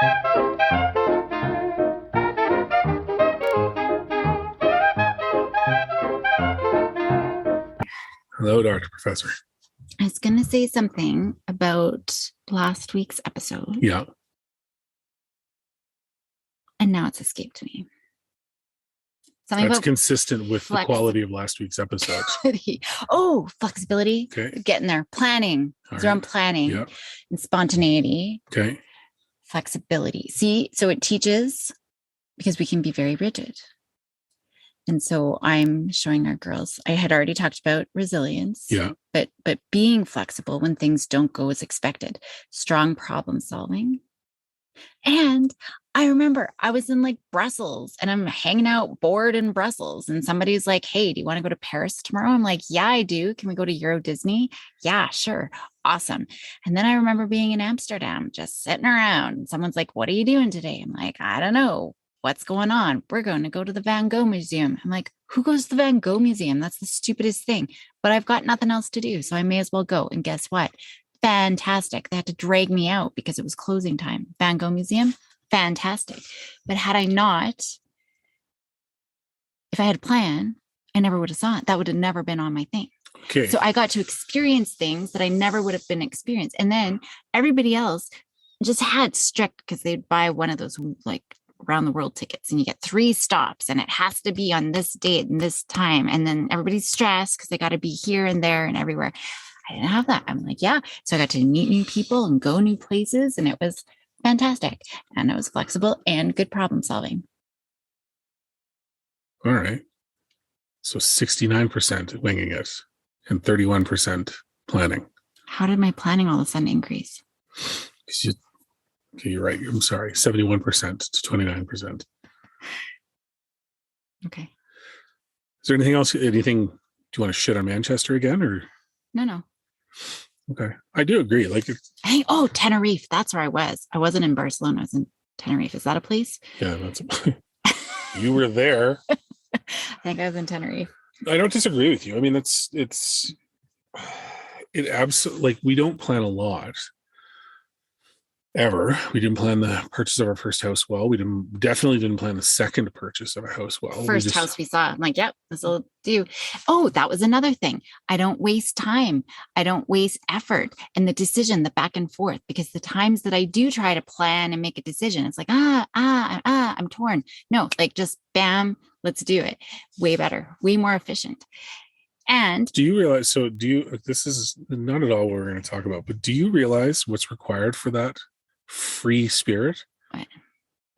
Hello, Dr. Professor. I was going to say something about last week's episode, Yeah. and now it's escaped me. Something That's about consistent with the quality of last week's episode. Oh, flexibility. Okay. Getting there. Planning. It's around planning and spontaneity. Okay. Flexibility. See, so it teaches because we can be very rigid. And so I'm showing our girls, I had already talked about resilience, but being flexible when things don't go as expected, strong problem solving. And I remember I was in like Brussels and I'm hanging out bored in Brussels and somebody's like, hey, do you want to go to Paris tomorrow? I'm like, yeah, I do. Can we go to Euro Disney? Yeah, sure. Awesome. And then I remember being in Amsterdam, just sitting around. Someone's like, what are you doing today? I'm like, I don't know. What's going on? We're going to go to the Van Gogh Museum. I'm like, who goes to the Van Gogh Museum? That's the stupidest thing. But I've got nothing else to do. So I may as well go. And guess what? Fantastic. They had to drag me out because it was closing time. Van Gogh Museum, fantastic. But had I not, if I had a plan, I never would have saw it. That would have never been on my thing. Okay. So I got to experience things that I never would have been experienced. And then everybody else just had strict because they'd buy one of those like around the world tickets and you get 3 stops and it has to be on this date and this time. And then everybody's stressed because they got to be here and there and everywhere. I didn't have that. I'm like, yeah. So I got to meet new people and go new places and it was fantastic. And it was flexible and good problem solving. All right. So 69% winging it and 31% planning. How did my planning all of a sudden increase? Okay, you're right. I'm sorry. 71% to 29%. Okay. Is there anything else? Anything? Do you want to shit on Manchester again or? No. Okay. I do agree. Like, Tenerife. That's where I was. I wasn't in Barcelona. I was in Tenerife. Is that a place? Yeah, that's you were there. I think I was in Tenerife. I don't disagree with you. I mean, it absolutely, like, we don't plan a lot. Ever. We didn't plan the purchase of our first house well. We definitely didn't plan the second purchase of a house well. First house we saw. I'm like, yep, this will do. Oh, that was another thing. I don't waste time. I don't waste effort in the decision, the back and forth, because the times that I do try to plan and make a decision, it's like, I'm torn. No, like just bam, let's do it. Way better, way more efficient. And do you realize, this is not at all what we're going to talk about, but do you realize what's required for that free spirit? What?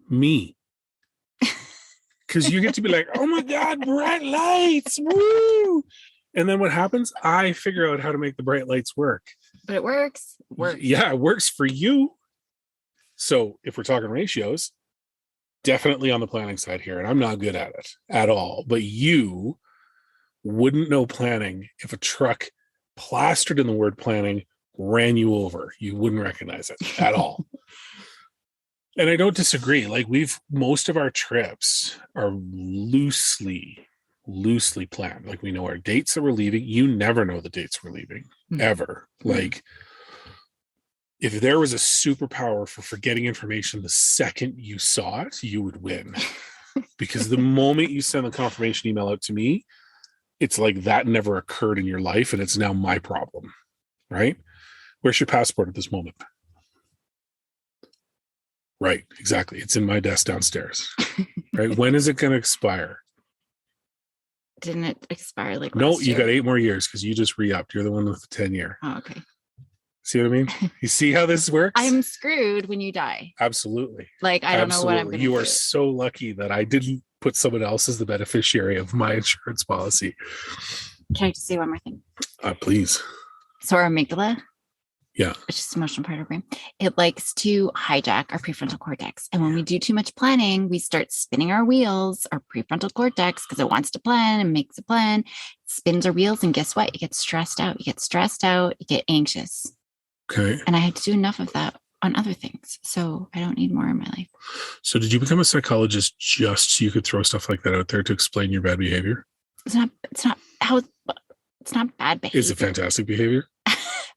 Me. Because you get to be like, oh my God, bright lights, woo! And then what happens? I figure out how to make the bright lights work. But it works. Yeah, it works for you. So if we're talking ratios, definitely on the planning side here. And I'm not good at it at all. But you wouldn't know planning if a truck plastered in the word planning ran you over. You wouldn't recognize it at all. And I don't disagree. Like, most of our trips are loosely planned. Like, we know our dates that we're leaving. You never know the dates we're leaving, ever. Like, if there was a superpower for forgetting information the second you saw it, you would win. Because the moment you send the confirmation email out to me, it's like that never occurred in your life and it's now my problem, right? Where's your passport at this moment? Right, exactly. It's in my desk downstairs. Right? When is it going to expire? Didn't it expire like No, last you year? got 8 more years because you just re-upped. You're the one with the 10-year. Oh, okay. See what I mean? You see how this works? I'm screwed when you die. Absolutely. Like, I don't know what I'm going to do. You are so lucky that I didn't put someone else as the beneficiary of my insurance policy. Can I just say one more thing? Please. So our amygdala, yeah, which is the emotional part of our brain, it likes to hijack our prefrontal cortex. And when we do too much planning, we start spinning our wheels, our prefrontal cortex, because it wants to plan and makes a plan, it spins our wheels. And guess what? You get stressed out. You get anxious. Okay. And I had to do enough of that on other things. So I don't need more in my life. So did you become a psychologist just so you could throw stuff like that out there to explain your bad behavior? It's not bad behavior. It's a fantastic behavior.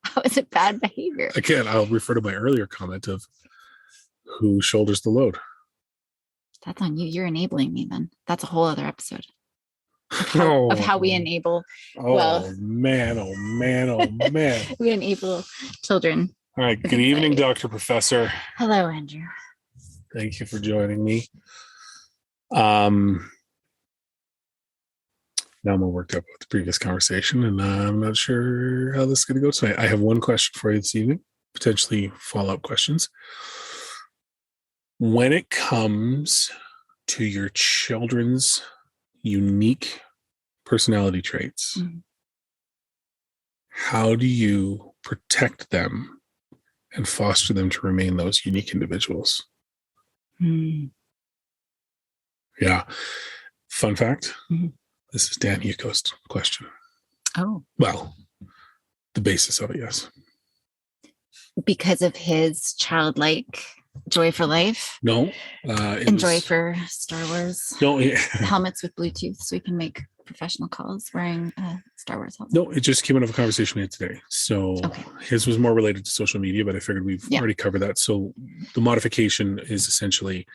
How is it bad behavior? Again, I'll refer to my earlier comment of who shoulders the load? That's on you. You're enabling me then. That's a whole other episode of how we enable. Man. We enable children. All right. Good evening, Dr. Professor. Hello, Andrew. Thank you for joining me. Now I'm more worked up with the previous conversation, and I'm not sure how this is going to go tonight. I have one question for you this evening, potentially follow-up questions. When it comes to your children's unique personality traits, how do you protect them and foster them to remain those unique individuals? Yeah. Fun fact. This is Dan Yuko's question. Oh. Well, the basis of it, yes. Because of his childlike joy for life? No. Joy for Star Wars? No. Helmets with Bluetooth so we can make professional calls wearing a Star Wars helmet. No, it just came out of a conversation we had today. So his was more related to social media, but I figured we've already covered that. So the modification is essentially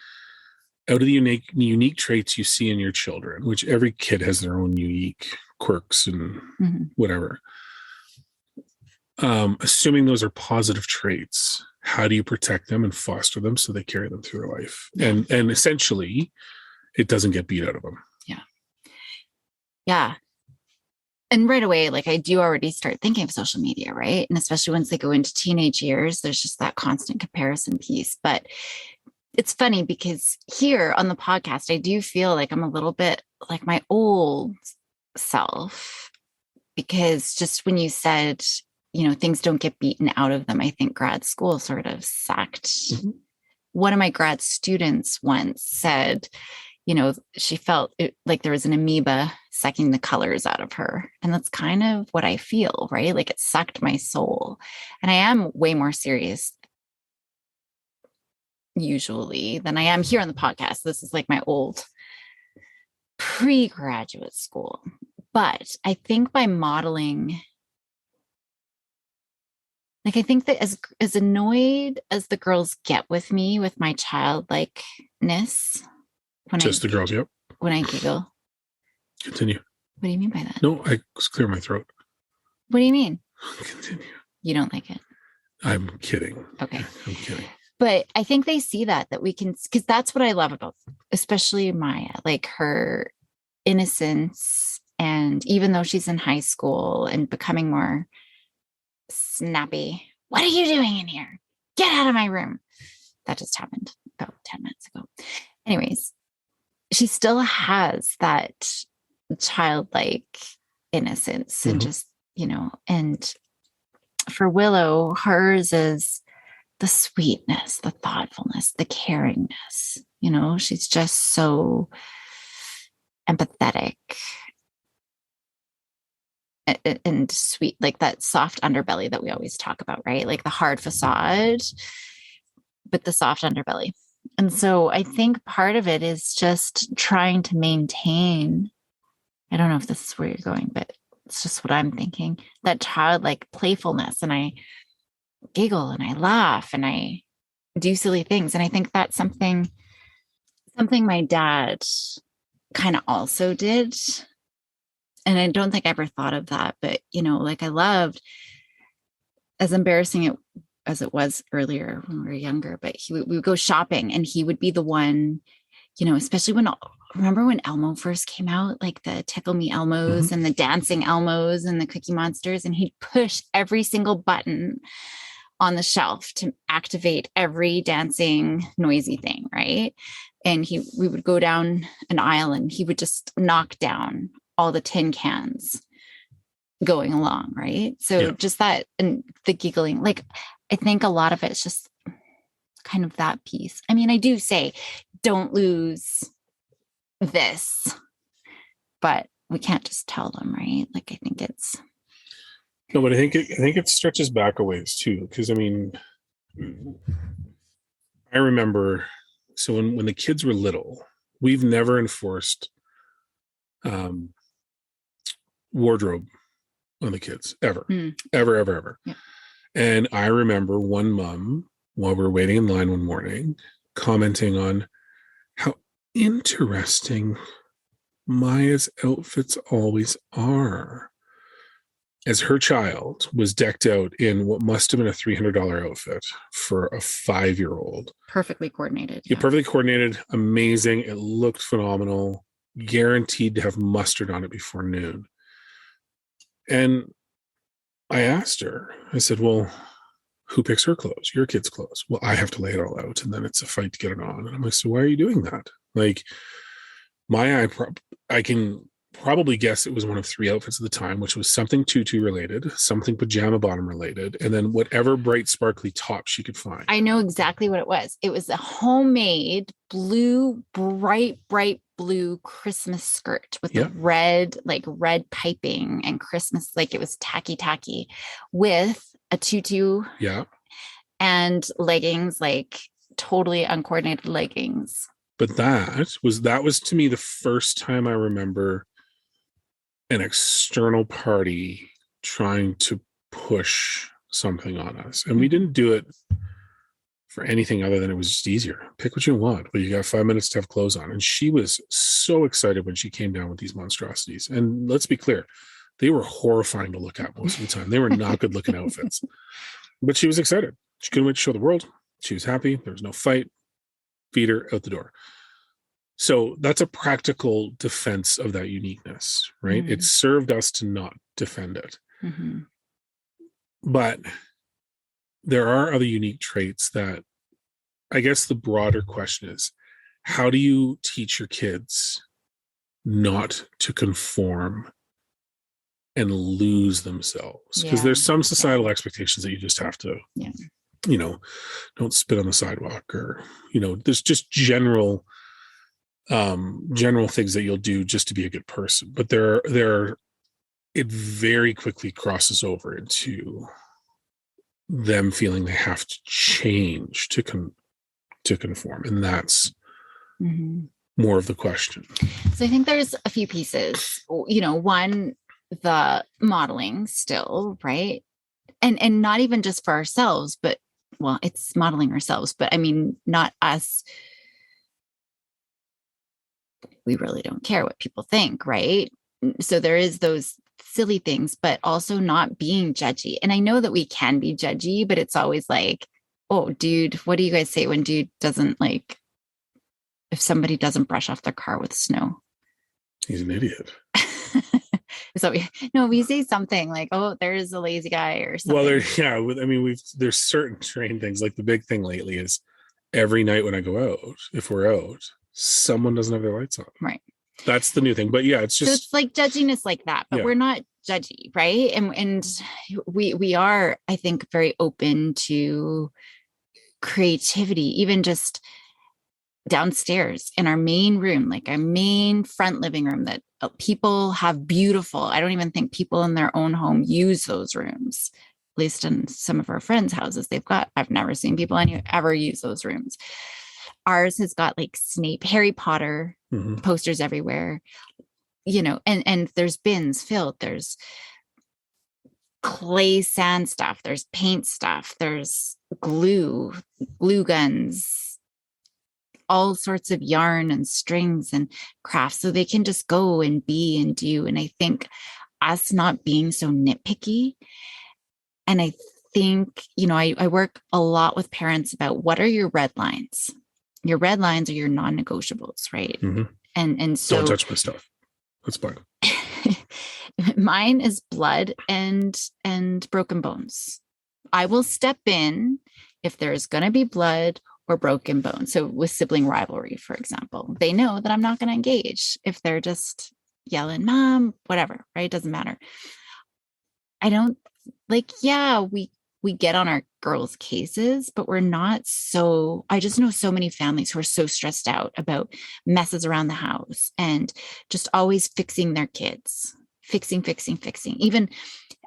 out of the unique traits you see in your children, which every kid has their own unique quirks and whatever. Assuming those are positive traits, how do you protect them and foster them so they carry them through their life? And essentially, it doesn't get beat out of them. Yeah. And right away, like I do already start thinking of social media, right? And especially once they go into teenage years, there's just that constant comparison piece. But it's funny because here on the podcast, I do feel like I'm a little bit like my old self, because just when you said, things don't get beaten out of them, I think grad school sort of sucked. One of my grad students once said, she felt like there was an amoeba sucking the colors out of her. And that's kind of what I feel, right? Like it sucked my soul. And I am way more serious usually than I am here on the podcast. This is like my old pre-graduate school. But I think by modeling, like I think that as annoyed as the girls get with me with my childlikeness, the girls, yep. When I giggle. Continue. What do you mean by that? No, I clear my throat. What do you mean? Continue. You don't like it? I'm kidding. Okay. I'm kidding. But I think they see that we can, because that's what I love about, especially Maya, like her innocence. And even though she's in high school and becoming more snappy, what are you doing in here? Get out of my room. That just happened about 10 minutes ago. Anyways, she still has that childlike innocence and just, and for Willow, hers is the sweetness, the thoughtfulness, the caringness. She's just so empathetic and sweet, like that soft underbelly that we always talk about, right? Like the hard facade, but the soft underbelly. And so I think part of it is just trying to maintain, I don't know if this is where you're going, but it's just what I'm thinking, that childlike playfulness. And I giggle and I laugh and I do silly things. And I think that's something my dad kind of also did. And I don't think I ever thought of that, but like I loved, as embarrassing as it was earlier when we were younger, but we would go shopping and he would be the one, especially remember when Elmo first came out, like the Tickle Me Elmos and the dancing Elmos and the Cookie Monsters, and he'd push every single button on the shelf to activate every dancing noisy thing, right? And we would go down an aisle and he would just knock down all the tin cans going along, right? So just that, and the giggling, like I think a lot of it's just kind of that piece. I mean, I do say don't lose this, but we can't just tell them, right? Like I think it's no, but I think it stretches back a ways too, because I mean, I remember, so when the kids were little, we've never enforced wardrobe on the kids ever. Yeah. And I remember one mom while we were waiting in line one morning, commenting on how interesting Maya's outfits always are, as her child was decked out in what must have been a $300 outfit for a 5-year-old. Perfectly coordinated. Yeah, perfectly coordinated, amazing. It looked phenomenal, guaranteed to have mustard on it before noon. And I asked her, I said, well, who picks her clothes? Your kid's clothes. Well, I have to lay it all out, and then it's a fight to get it on. And I'm like, so why are you doing that? Like, I can probably guess it was one of 3 outfits at the time, which was something tutu related, something pajama bottom related, and then whatever bright sparkly top she could find. I know exactly what it was. It was a homemade blue, bright blue Christmas skirt with the red piping and Christmas, like it was tacky with a tutu. Yeah. And leggings, like totally uncoordinated leggings. But that was to me the first time I remember an external party trying to push something on us. And we didn't do it for anything other than it was just easier. Pick what you want, but you got 5 minutes to have clothes on. And she was so excited when she came down with these monstrosities. And let's be clear, they were horrifying to look at most of the time. They were not good looking outfits. But she was excited. She couldn't wait to show the world. She was happy. There was no fight. Feed her out the door. So that's a practical defense of that uniqueness, right? Mm-hmm. It served us to not defend it. Mm-hmm. But there are other unique traits that I guess the broader question is, how do you teach your kids not to conform and lose themselves? Because there's some societal expectations that you just have to, don't spit on the sidewalk, or, there's just general things that you'll do just to be a good person. But it very quickly crosses over into them feeling they have to change to conform. And that's more of the question. So I think there's a few pieces, one, the modeling still, right? And not even just for ourselves, but it's modeling ourselves, but I mean, not us. We really don't care what people think, right? So there is those silly things, but also not being judgy. And I know that we can be judgy, but it's always like, oh, dude, what do you guys say when dude doesn't, like, if somebody doesn't brush off their car with snow? He's an idiot. So we say something like, oh, there's a lazy guy or something. Well, there's certain trained things. Like the big thing lately is every night when I go out, if we're out, someone doesn't have their lights on. Right. That's the new thing. But it's just, so it's like judginess like that, but we're not judgy, right? And we are, I think, very open to creativity, even just downstairs in our main room, like our main front living room that people have beautiful. I don't even think people in their own home use those rooms. At least in some of our friends' houses, I've never seen people ever use those rooms. Ours has got like Snape, Harry Potter posters everywhere, and there's bins filled. There's clay sand stuff. There's paint stuff. There's glue guns, all sorts of yarn and strings and crafts. So they can just go and be and do. And I think us not being so nitpicky. And I think, I work a lot with parents about what are your red lines? Your red lines are your non-negotiables, right? Mm-hmm. And so don't touch my stuff. That's fine. Mine is blood and broken bones. I will step in if there's going to be blood or broken bones. So with sibling rivalry, for example, they know that I'm not going to engage if they're just yelling, mom, whatever, right? It doesn't matter. I don't we get on our girls' cases, but we're not so, I just know so many families who are so stressed out about messes around the house and just always fixing their kids, fixing. Even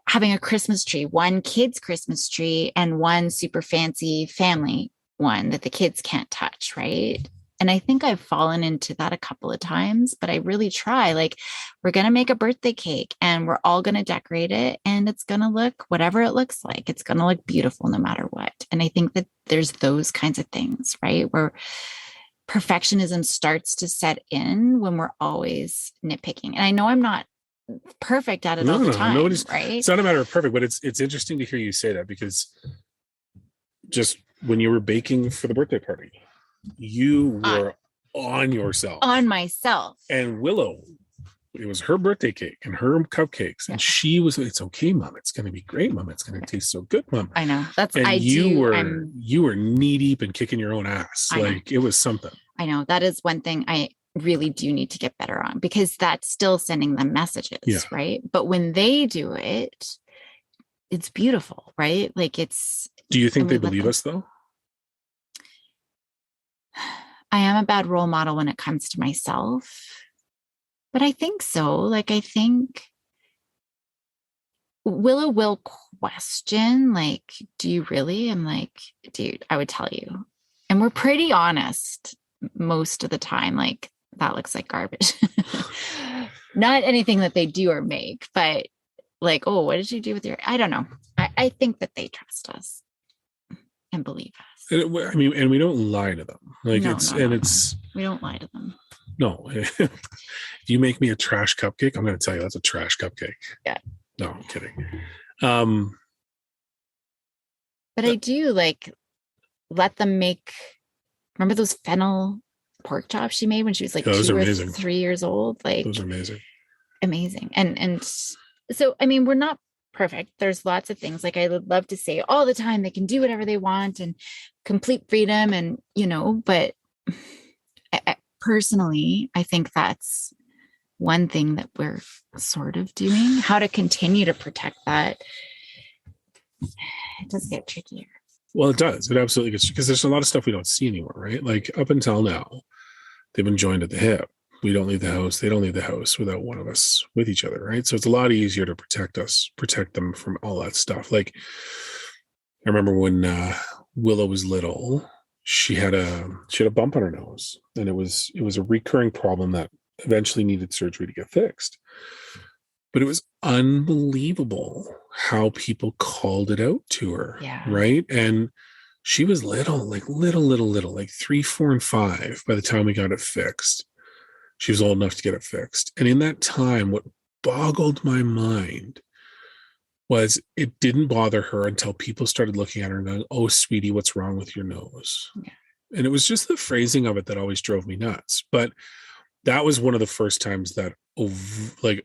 having a Christmas tree, one kid's Christmas tree and one super fancy family one that the kids can't touch, right? And I think I've fallen into that a couple of times, but I really try. Like, we're going to make a birthday cake and we're all going to decorate it, and it's going to look whatever it looks like. It's going to look beautiful no matter what. And I think that there's those kinds of things, right? Where perfectionism starts to set in when we're always nitpicking. And I know I'm not perfect at it all the time, right? It's not a matter of perfect, but it's interesting to hear you say that, because just when you were baking for the birthday party, you were on myself. And Willow, it was her birthday cake and her cupcakes, and she was, it's okay, Mom, it's going to be great, Mom, it's going to taste so good, Mom. I know, you were knee deep and kicking your own ass. It was something. I know, that is one thing I really do need to get better on, because that's still sending them messages, right? But when they do it, it's beautiful, right? Like, it's. Do you think they believe us though? I am a bad role model when it comes to myself, but I think so. Like, I think Willow will question, like, do you really? I'm like, dude, I would tell you. And we're pretty honest most of the time. Like, that looks like garbage. Not anything that they do or make, but like, oh, what did you do with your, I don't know. I think that they trust us and believe us. And we don't lie to them. Like, no, we don't lie to them. No. If you make me a trash cupcake, I'm going to tell you that's a trash cupcake. Yeah. No, I'm kidding. But I do let them make. Remember those fennel pork chops she made when she was like 2 or 3 years old? Like, those are amazing. Amazing. And so, I mean, we're not perfect. There's lots of things, like, I would love to say all the time they can do whatever they want and complete freedom, and but personally, I think that's one thing that we're sort of doing, how to continue to protect that. It does get trickier. Well, it does. It absolutely gets, because there's a lot of stuff we don't see anymore, right? Like, up until now, they've been joined at the hip. We don't leave the house. They don't leave the house without one of us with each other, right? So it's a lot easier to protect them from all that stuff. Like, I remember when Willow was little, she had a bump on her nose, and it was a recurring problem that eventually needed surgery to get fixed. But it was unbelievable how people called it out to her, right? And she was little, like like 3, 4, and 5 by the time we got it fixed. She was old enough to get it fixed. And in that time, what boggled my mind was it didn't bother her until people started looking at her and going, "Oh, sweetie, what's wrong with your nose?" Yeah. And it was just the phrasing of it that always drove me nuts. But that was one of the first times that, like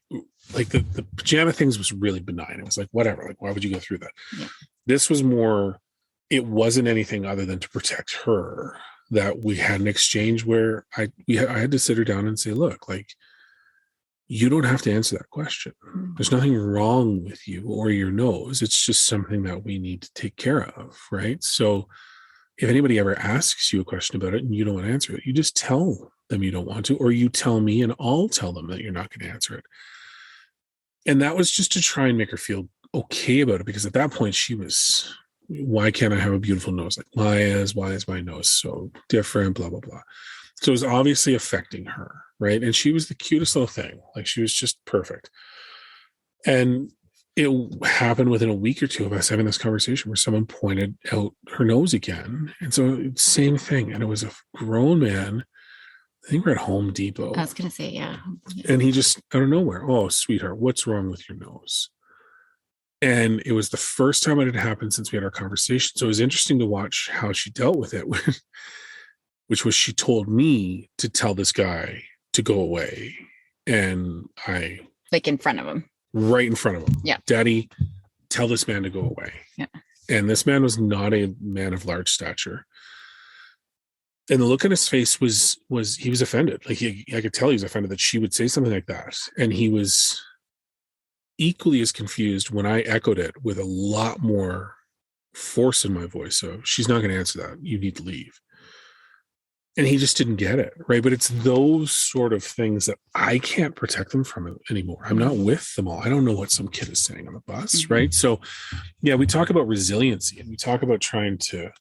the pajama things was really benign. It was like, whatever, like, why would you go through that? Yeah. This was more, it wasn't anything other than to protect her, that we had an exchange where I had to sit her down and say, look, like, you don't have to answer that question. There's nothing wrong with you or your nose. It's just something that we need to take care of, right? So if anybody ever asks you a question about it and you don't want to answer it, you just tell them you don't want to, or you tell me and I'll tell them that you're not going to answer it. And that was just to try and make her feel okay about it, because at that point she was, why can't I have a beautiful nose? Like, why is my nose so different? Blah, blah, blah. So it was obviously affecting her, right? And she was the cutest little thing. Like, she was just perfect. And it happened within a week or two of us having this conversation where someone pointed out her nose again. And so same thing. And it was a grown man. I think we're at Home Depot. I was going to say, yeah. And he just, out of nowhere, "Oh, sweetheart, what's wrong with your nose?" And it was the first time it had happened since we had our conversation. So it was interesting to watch how she dealt with it, which was, she told me to tell this guy to go away. And I... Like, in front of him. Right in front of him. Yeah. "Daddy, tell this man to go away." Yeah. And this man was not a man of large stature. And the look on his face was he was offended. Like, I could tell he was offended that she would say something like that. And he was equally as confused when I echoed it with a lot more force in my voice. So, "She's not going to answer that. You need to leave." And he just didn't get it, right? But it's those sort of things that I can't protect them from anymore. I'm not with them all. I don't know what some kid is saying on the bus, right? So, yeah, we talk about resiliency, and we talk about trying to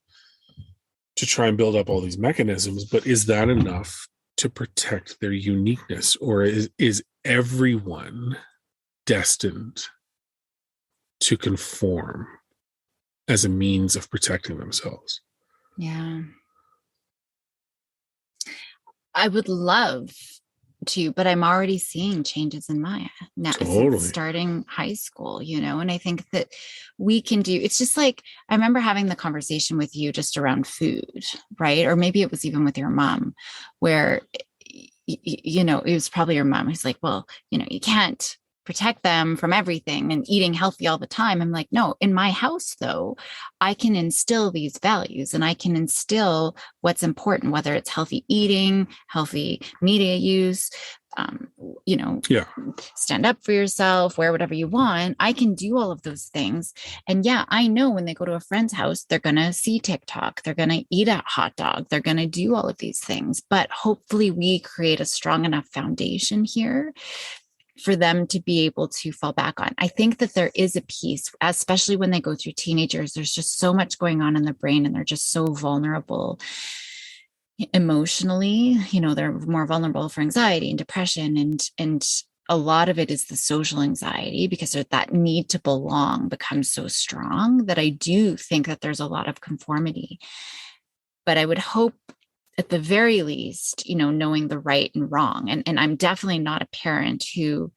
to try and build up all these mechanisms, but is that enough to protect their uniqueness, or is everyone destined to conform as a means of protecting themselves? Yeah. I would love to, but I'm already seeing changes in Maya now, Totally. starting high school, and I think that we can do, it's just like, I remember having the conversation with you just around food, right? Or maybe it was even with your mom, where, it was probably your mom who's like, well, you can't protect them from everything and eating healthy all the time. I'm like, no, in my house, though, I can instill these values and I can instill what's important, whether it's healthy eating, healthy media use, yeah, stand up for yourself, wear whatever you want. I can do all of those things. And yeah, I know when they go to a friend's house, they're going to see TikTok, they're going to eat a hot dog, they're going to do all of these things. But hopefully we create a strong enough foundation here for them to be able to fall back on. I think that there is a piece, especially when they go through teenagers, there's just so much going on in the brain and they're just so vulnerable emotionally. They're more vulnerable for anxiety and depression, and a lot of it is the social anxiety, because that need to belong becomes so strong that I do think that there's a lot of conformity. But I would hope at the very least, knowing the right and wrong. And I'm definitely not a parent who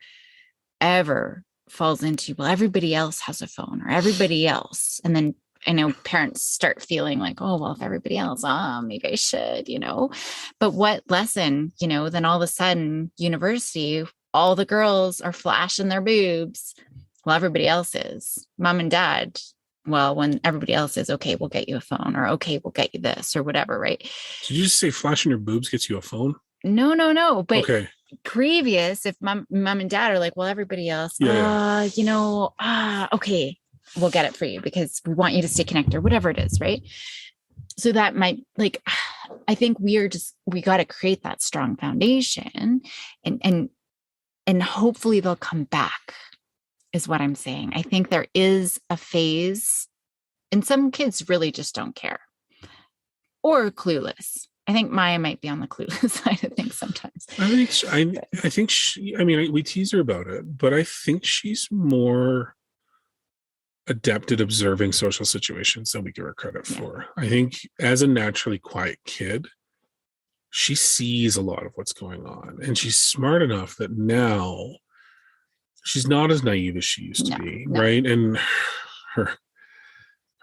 ever falls into, well, everybody else has a phone or everybody else. And then I know parents start feeling like, oh, well, if everybody else, maybe I should, but what lesson, then all of a sudden university, all the girls are flashing their boobs. Well, everybody else is. Mom and dad, well, when everybody else is, okay, we'll get you a phone, or okay, we'll get you this or whatever, right? Did you just say flashing your boobs gets you a phone? No. But okay. Previous, if mom and dad are like, well, everybody else, okay, we'll get it for you because we want you to stay connected or whatever it is, right? So that might, I think we got to create that strong foundation, and hopefully they'll come back, is what I'm saying. I think there is a phase, and some kids really just don't care or clueless. I think Maya might be on the clueless side of things sometimes. I think she, we tease her about it, but I think she's more adept at observing social situations than we give her credit for. I think as a naturally quiet kid, she sees a lot of what's going on, and she's smart enough that now she's not as naive as she used to be, right? And her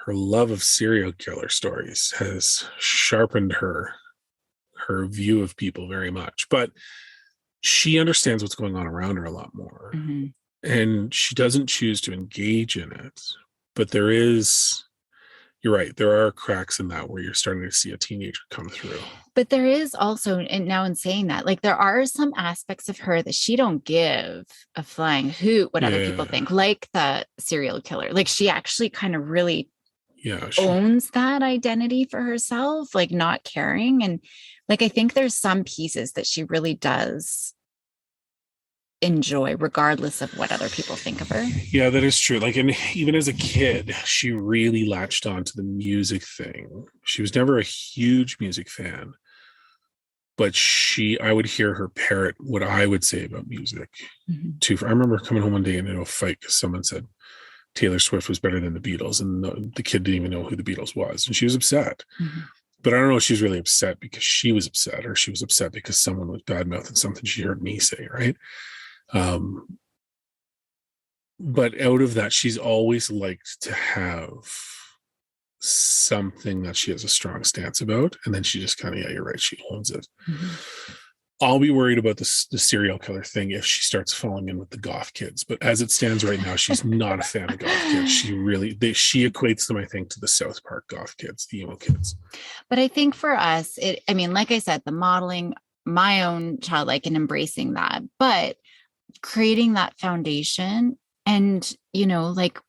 love of serial killer stories has sharpened her view of people very much, but she understands what's going on around her a lot more. Mm-hmm. And she doesn't choose to engage in it, but you're right, there are cracks in that where you're starting to see a teenager come through. But there is also, and now in saying that, there are some aspects of her that she don't give a flying hoot what other people think, like the serial killer. She actually kind of really owns that identity for herself, not caring. And I think there's some pieces that she really does enjoy regardless of what other people think of her. Yeah, that is true. And even as a kid, she really latched on to the music thing. She was never a huge music fan, but I would hear her parrot what I would say about music. Mm-hmm. Too. I remember coming home one day and in a fight because someone said Taylor Swift was better than the Beatles, and the kid didn't even know who the Beatles was, and she was upset. Mm-hmm. But I don't know if she was really upset because she was upset, or she was upset because someone was bad-mouthing something she heard me say, right? But out of that, she's always liked to have something that she has a strong stance about, and then she just kind of, you're right, she owns it. Mm-hmm. I'll be worried about the serial killer thing if she starts falling in with the goth kids. But as it stands right now, she's not a fan of goth kids. She equates them, I think, to the South Park goth kids, the emo kids. But I think for us, like I said, the modeling my own childlike and embracing that, but creating that foundation and,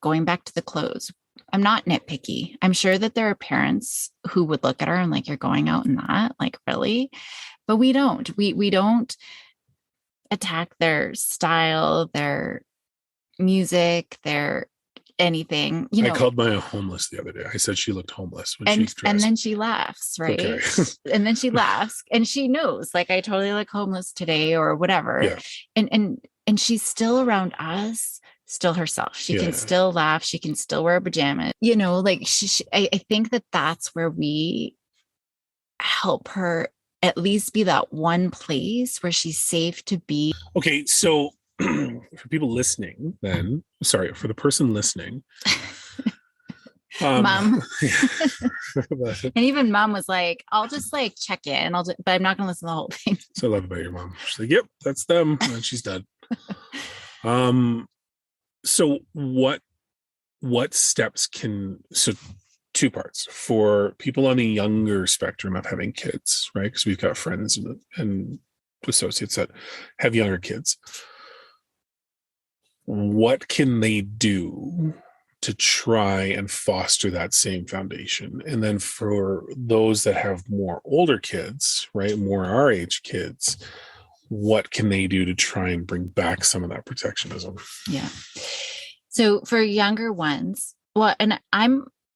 going back to the clothes. I'm not nitpicky. I'm sure that there are parents who would look at her and you're going out in that, really? But we don't. We don't attack their style, their music, their anything, I called Maya homeless the other day. I said she looked homeless when she dressed. And then she laughs, right? Okay. And then she laughs and she knows, like, I totally look homeless today or whatever. Yeah. And she's still around us, still herself. She can still laugh. She can still wear pajamas, like I think that's where we help her at least be that one place where she's safe to be. Okay. So for people listening, then, sorry, for the person listening, Mom. And even Mom was like, I'll just like check in. But I'm not going to listen to the whole thing. So I love about your mom. She's like, yep, that's them. And she's done. So what steps so two parts for people on the younger spectrum of having kids, right? Because we've got friends and associates that have younger kids. What can they do to try and foster that same foundation? And then for those that have more older kids, right, more our age kids, what can they do to try and bring back some of that protectionism? Yeah. So for younger ones, well, and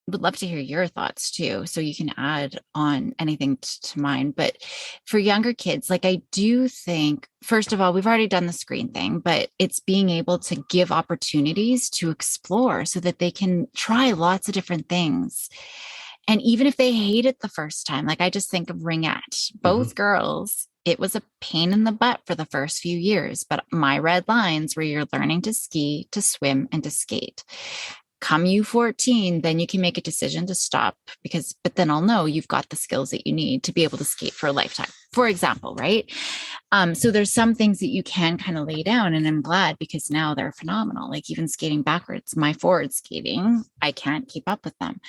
would love to hear your thoughts too. So you can add on anything to mine. But for younger kids, like, I do think, first of all, we've already done the screen thing, but it's being able to give opportunities to explore so that they can try lots of different things. And even if they hate it the first time, like I just think of Ringette, both girls, it was a pain in the butt for the first few years, but my red lines where you're learning to ski, to swim, and to skate. Come U14, then you can make a decision to stop but then I'll know you've got the skills that you need to be able to skate for a lifetime, for example, right? So there's some things that you can kind of lay down, and I'm glad because now they're phenomenal. Like even skating backwards, my forward skating, I can't keep up with them.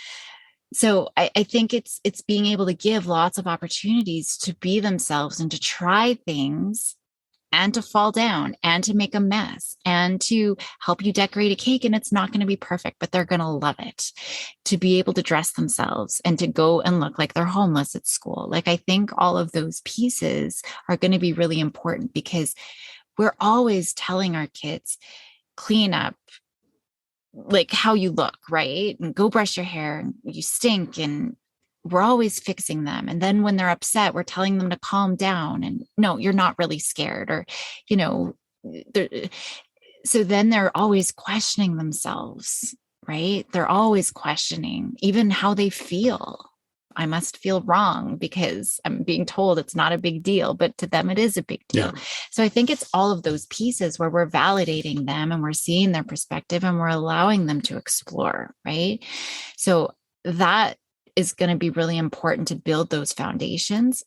So I think it's being able to give lots of opportunities to be themselves and to try things and to fall down and to make a mess and to help you decorate a cake. And it's not going to be perfect, but they're going to love it. To be able to dress themselves and to go and look like they're homeless at school. Like, I think all of those pieces are going to be really important because we're always telling our kids, clean up, like how you look, right? And go brush your hair, and you stink, and we're always fixing them. And then when they're upset, we're telling them to calm down and no, you're not really scared, or, so then they're always questioning themselves, right? They're always questioning even how they feel. I must feel wrong because I'm being told it's not a big deal, but to them it is a big deal. Yeah. So I think it's all of those pieces where we're validating them and we're seeing their perspective and we're allowing them to explore, right? So that is going to be really important to build those foundations.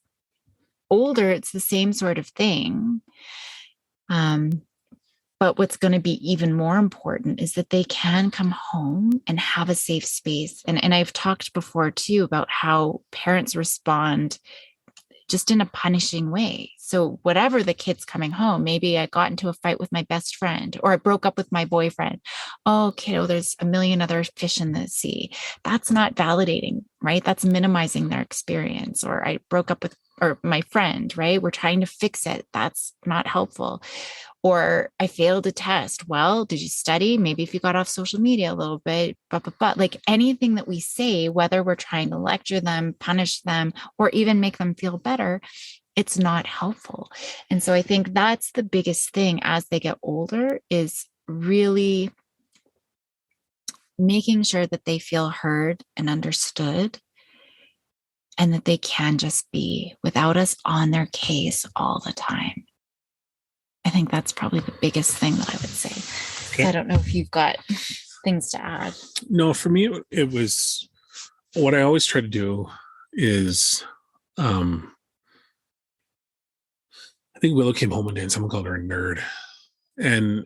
Older, it's the same sort of thing. But what's going to be even more important is that they can come home and have a safe space. And I've talked before too about how parents respond just in a punishing way. So whatever the kid's coming home, maybe I got into a fight with my best friend, or I broke up with my boyfriend. Oh, kiddo, there's a million other fish in the sea. That's not validating, right? That's minimizing their experience. Or I broke up with my friend, right? We're trying to fix it. That's not helpful. Or I failed a test. Well, did you study? Maybe if you got off social media a little bit, but like anything that we say, whether we're trying to lecture them, punish them, or even make them feel better, it's not helpful. And so I think that's the biggest thing as they get older, is really making sure that they feel heard and understood, and that they can just be without us on their case all the time. I think that's probably the biggest thing that I would say. Okay. I don't know if you've got things to add. No, for me, it was what I always try to do is, I think Willow came home one day and someone called her a nerd. And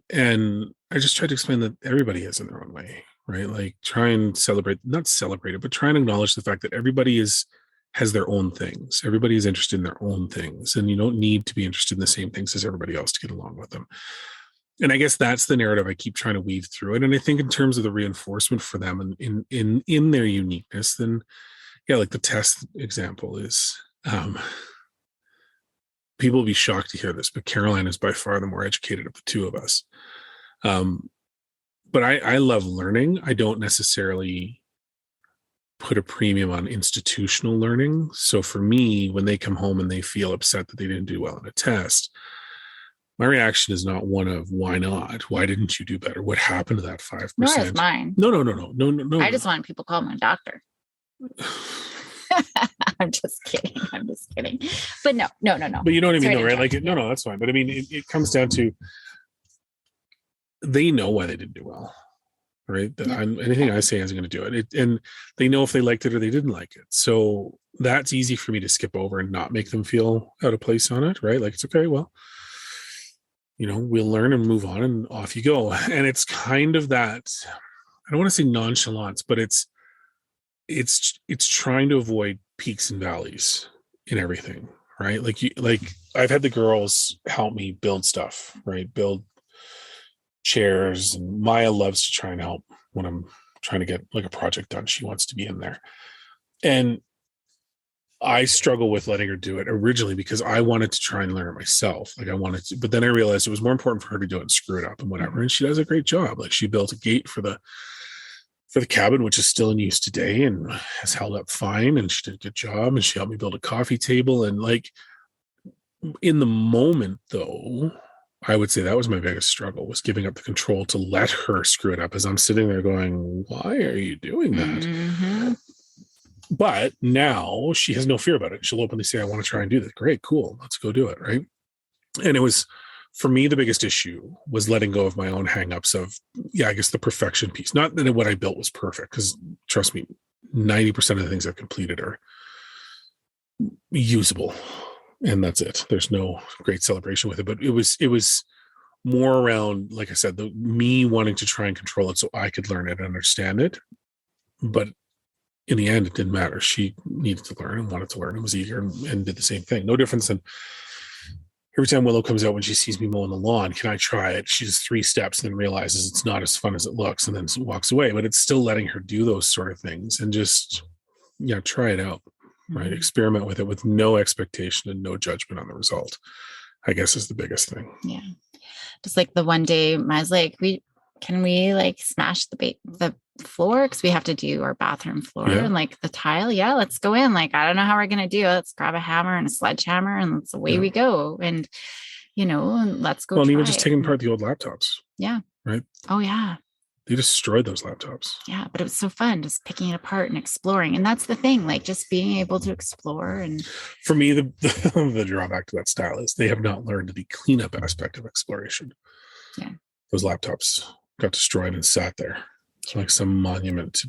I just tried to explain that everybody is in their own way, right? Like try and not celebrate it, but try and acknowledge the fact that everybody has their own things. Everybody is interested in their own things, and you don't need to be interested in the same things as everybody else to get along with them. And I guess that's the narrative I keep trying to weave through it. And I think in terms of the reinforcement for them and in their uniqueness, then yeah, like the test example is, people will be shocked to hear this, but Caroline is by far the more educated of the two of us. but I love learning. I don't necessarily put a premium on institutional learning. So for me, when they come home and they feel upset that they didn't do well on a test, my reaction is not one of why not? Why didn't you do better? What happened to that 5%? Nor is mine. No. I just want people to call my doctor. I'm just kidding. But no. But you know what I mean, though, right? Like, no, that's fine. But I mean, it comes down to they know why they didn't do well, right? Anything I say isn't going to do it. And they know if they liked it or they didn't like it. So that's easy for me to skip over and not make them feel out of place on it, right? Like, it's okay. Well, we'll learn and move on and off you go. And it's kind of that, I don't want to say nonchalance, but it's trying to avoid peaks and valleys in everything, right? Like I've had the girls help me build stuff, right? Build chairs, and Maya loves to try and help when I'm trying to get like a project done. She wants to be in there. And I struggle with letting her do it originally because I wanted to try and learn it myself. Like I wanted to, but then I realized it was more important for her to do it and screw it up and whatever. And she does a great job. Like she built a gate for the cabin, which is still in use today and has held up fine. And she did a good job. And she helped me build a coffee table. And like in the moment though, I would say that was my biggest struggle, was giving up the control to let her screw it up as I'm sitting there going, why are you doing that? Mm-hmm. But now she has no fear about it. She'll openly say, I want to try and do this. Great, cool. Let's go do it. Right. And it was, for me, the biggest issue was letting go of my own hangups of, I guess the perfection piece. Not that what I built was perfect, because trust me, 90% of the things I've completed are usable. And that's it. There's no great celebration with it. But it was more around, like I said, me wanting to try and control it so I could learn it and understand it. But in the end, it didn't matter. She needed to learn and wanted to learn and was eager and did the same thing. No difference than every time Willow comes out when she sees me mowing the lawn, can I try it? She does 3 steps and then realizes it's not as fun as it looks and then walks away. But it's still letting her do those sort of things and just, try it out, right? Mm-hmm. Experiment with it with no expectation and no judgment on the result, I guess, is the biggest thing. Yeah. Just like the one day, Ma's like, can we like smash the floor? Because we have to do our bathroom floor and like the tile. Yeah, let's go in. Like, I don't know how we're going to do it. Let's grab a hammer and a sledgehammer and that's away we go. And, and let's go. Well, and even just taking apart the old laptops. Yeah. Right. Oh, yeah. They destroyed those laptops. Yeah. But it was so fun just picking it apart and exploring. And that's the thing, like just being able to explore. And for me, the drawback to that style is they have not learned the cleanup aspect of exploration. Yeah. Those laptops got destroyed and sat there. It's like some monument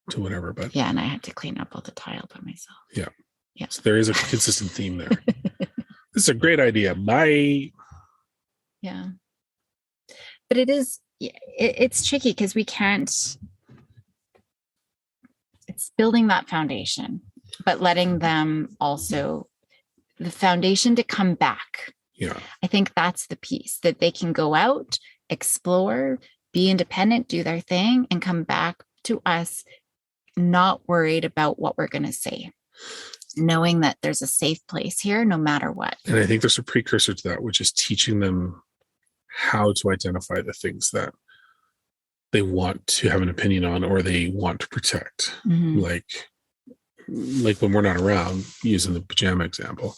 to whatever. But yeah, and I had to clean up all the tile by myself. Yeah. Yeah. So there is a consistent theme there. This is a great idea. Bye. Yeah. But it's tricky because we can't, it's building that foundation, but letting them also, the foundation to come back. Yeah. I think that's the piece, that they can go out, explore, be independent, do their thing, and come back to us not worried about what we're going to say, knowing that there's a safe place here no matter what. And I think there's a precursor to that, which is teaching them how to identify the things that they want to have an opinion on or they want to protect. Mm-hmm. Like when we're not around, using the pajama example,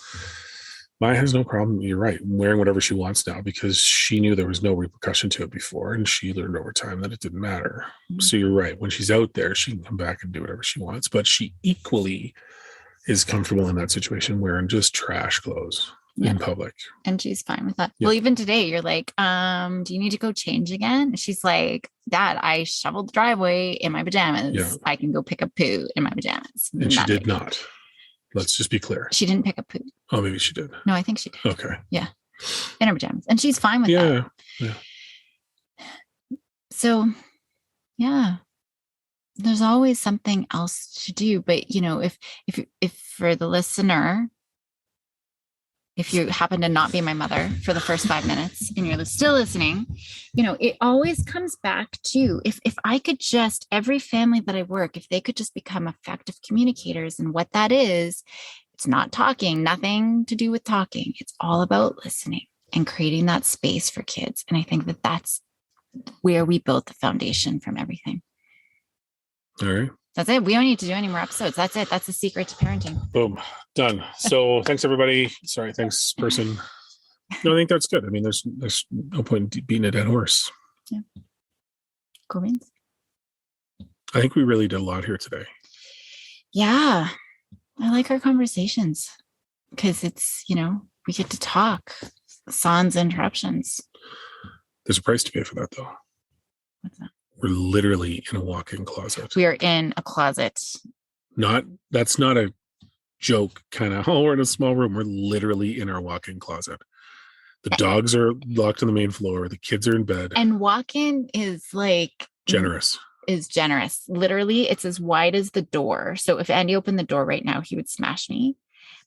Maya has no problem, you're right, wearing whatever she wants now because she knew there was no repercussion to it before and she learned over time that it didn't matter. Mm-hmm. So you're right. When she's out there, she can come back and do whatever she wants, but she equally is comfortable in that situation wearing just trash clothes in public. And she's fine with that. Yeah. Well, even today, you're like, do you need to go change again? She's like, Dad, I shoveled the driveway in my pajamas. Yeah. I can go pick up poo in my pajamas. And she did not. Let's just be clear. She didn't pick up poo. Oh, maybe she did. No, I think she did. Okay. Yeah. In her pajamas. And she's fine with that. Yeah. So, yeah. There's always something else to do. But, if for the listener, if you happen to not be my mother for the first 5 minutes and you're still listening, it always comes back to if I could just, every family that I work, if they could just become effective communicators, and what that is, it's not talking, nothing to do with talking. It's all about listening and creating that space for kids. And I think that that's where we built the foundation from everything. All right. That's it. We don't need to do any more episodes. That's it. That's the secret to parenting. Boom. Done. So thanks, everybody. Sorry. Thanks, person. No, I think that's good. I mean, there's no point in beating a dead horse. Yeah. Corinth. I think we really did a lot here today. Yeah. I like our conversations because it's, we get to talk sans interruptions. There's a price to pay for that, though. What's that? We're literally in a walk-in closet. We are in a closet. That's not a joke kind of, we're in a small room. We're literally in our walk-in closet. The dogs are locked on the main floor. The kids are in bed. And walk-in is like... generous. Is generous. Literally, it's as wide as the door. So if Andy opened the door right now, he would smash me.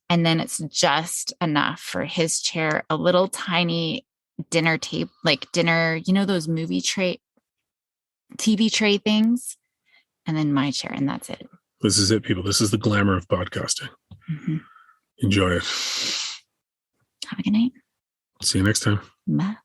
And then it's just enough for his chair, a little tiny dinner tape, like dinner, those movie tray, TV tray things. And then my chair, and that's it. This is it, people. This is the glamour of podcasting. Mm-hmm. Enjoy it. Have a good night. See you next time. Bye.